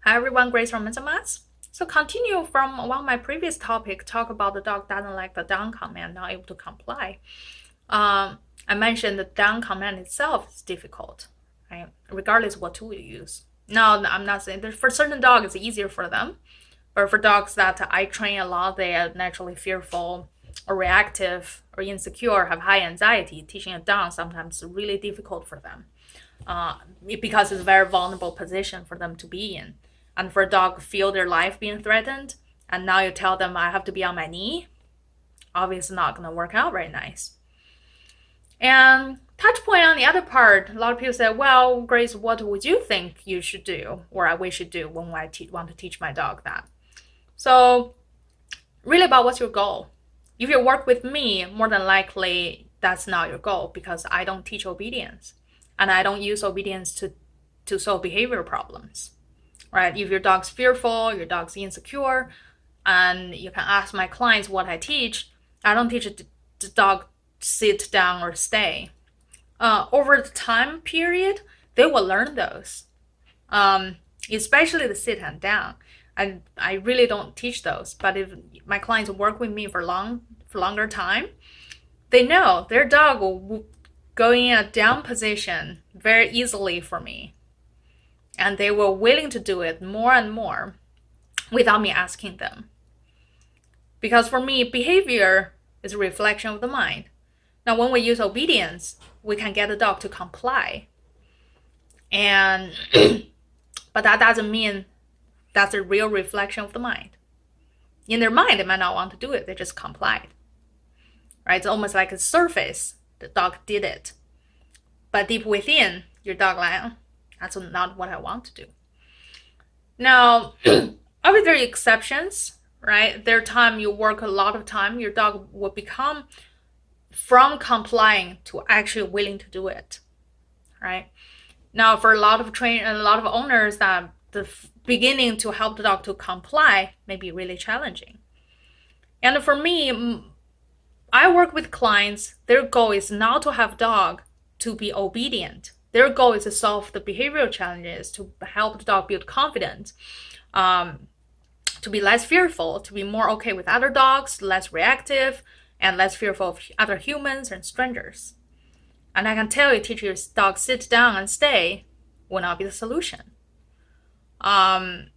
Hi everyone, Grace from Mental Maths. So continue from one of my previous topic, talk about the dog doesn't like the down command, not able to comply. I mentioned the down command itself is difficult, right? Regardless what tool you use. Now, I'm not saying that for certain dogs it's easier for them, but for dogs that I train a lot, they are naturally fearful or reactive or insecure, have high anxiety. Teaching it down sometimes is really difficult for them because it's a very vulnerable position for them to be in. And for a dog feel their life being threatened, and now you tell them I have to be on my knee, obviously not going to work out very nice. And touch point on the other part, a lot of people say, well, Grace, what would you think you should do or we should do when I want to teach my dog that? So really about what's your goal. If you work with me, more than likely that's not your goal because I don't teach obedience and I don't use obedience to solve behavior problems, right? If your dog's fearful, your dog's insecure, and you can ask my clients what I teach, I don't teach the dog sit down or stay. Over the time period, they will learn those, especially the sit and down. I really don't teach those, but if my clients work with me for longer time, they know their dog will go in a down position very easily for me, and they were willing to do it more and more without me asking them. Because for me, behavior is a reflection of the mind. Now, when we use obedience, we can get the dog to comply, and but that doesn't mean that's a real reflection of the mind. In their mind, they might not want to do it; they just complied. Right? It's almost like a surface. The dog did it, but deep within, your dog like, that's not what I want to do. Now, obviously there are exceptions, right? There are times you work a lot of time, your dog will become from complying to actually willing to do it, right? Now, for a lot of owners, that the beginning to help the dog to comply may be really challenging. And for me, I work with clients, their goal is not to have dog to be obedient. Their goal is to solve the behavioral challenges, to help the dog build confidence, to be less fearful, to be more okay with other dogs, less reactive, and less fearful of other humans and strangers. And I can tell you, teach your dog sit down and stay will not be the solution. In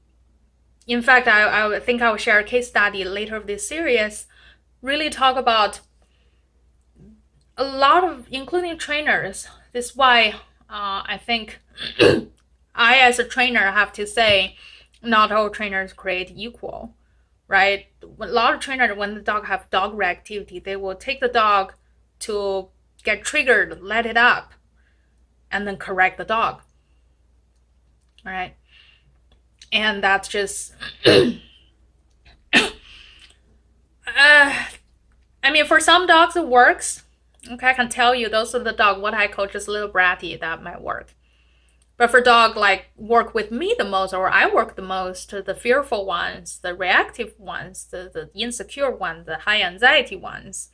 fact, I think I will share a case study later of this series, really talk about a lot of, including trainers. This is why I think I, as a trainer, have to say, not all trainers create equal, right? A lot of trainers, when the dog have dog reactivity, they will take the dog to get triggered, let it up, and then correct the dog, right? And that's just, I mean, for some dogs it works. Okay, I can tell you those are the dog what I call just a little bratty that might work. But for dog like work with me the most, or I work the most, the fearful ones, the reactive ones, the insecure ones, the high anxiety ones,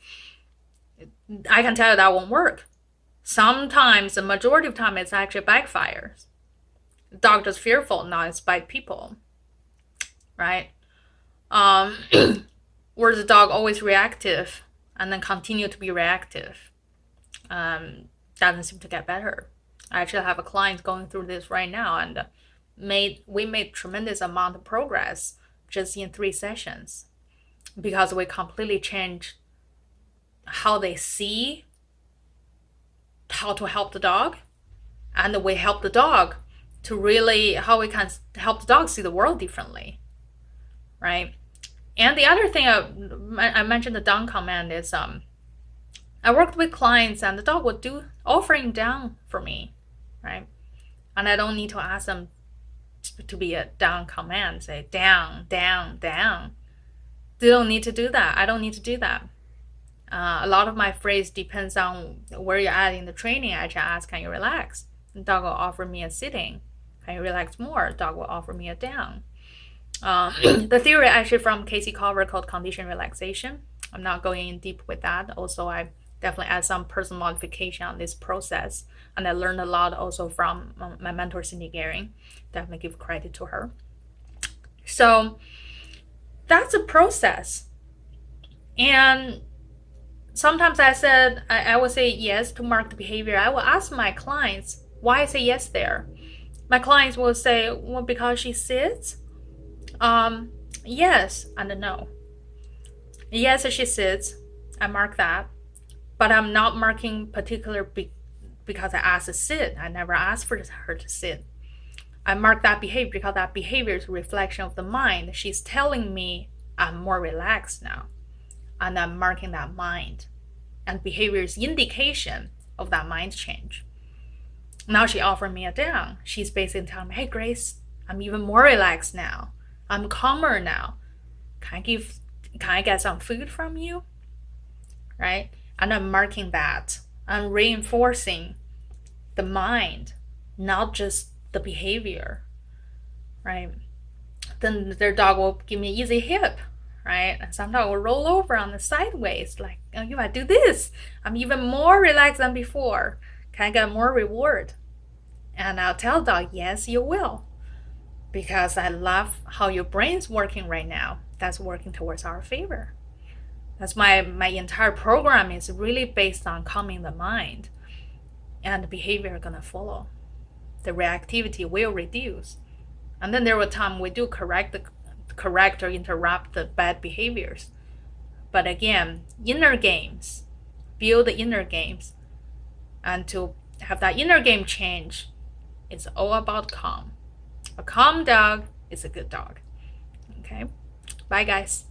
I can tell you that won't work. Sometimes, the majority of the time, it's actually backfires. The dog just fearful, now it's bite people, right? Where the dog always reactive and then continue to be reactive, doesn't seem to get better. I actually have a client going through this right now, and we made tremendous amount of progress just in 3 sessions because we completely changed how they see how to help the dog, and we help the dog to really how we can help the dog see the world differently, right? And the other thing I mentioned the down command is I worked with clients and the dog would do offering down for me, right? And I don't need to ask them to be a down command, say down, down, down. They don't need to do that. I don't need to do that. A lot of my phrase depends on where you're at in the training. I just ask, can you relax? The dog will offer me a sitting. Can you relax more? The dog will offer me a down. The theory actually from Casey Carver called conditioned relaxation. I'm not going in deep with that. Also, I definitely add some personal modification on this process. And I learned a lot also from my mentor, Cindy Gehring. Definitely give credit to her. So that's a process. And sometimes I will say yes to mark the behavior. I will ask my clients why I say yes there. My clients will say, well, because she sits. Yes and no. Yes, she sits. I mark that, but I'm not marking particular because I asked to sit. I never asked for her to sit. I mark that behavior because that behavior is a reflection of the mind. She's telling me I'm more relaxed now, and I'm marking that mind. And behavior is indication of that mind change. Now she offered me a down. She's basically telling me, hey, Grace, I'm even more relaxed now. I'm calmer now. Can I get some food from you? Right? And I'm marking that. I'm reinforcing the mind, not just the behavior, right? Then their dog will give me an easy hip, right? And sometimes will roll over on the sideways, like, oh, if I do this, I'm even more relaxed than before. Can I get more reward? And I'll tell the dog, yes, you will. Because I love how your brain's working right now. That's working towards our favor. That's my entire program is really based on calming the mind. And the behavior is gonna follow. The reactivity will reduce. And then there will time we do correct or interrupt the bad behaviors. But again, inner games, build the inner games. And to have that inner game change, it's all about calm. A calm dog is a good dog. Okay? Bye, guys.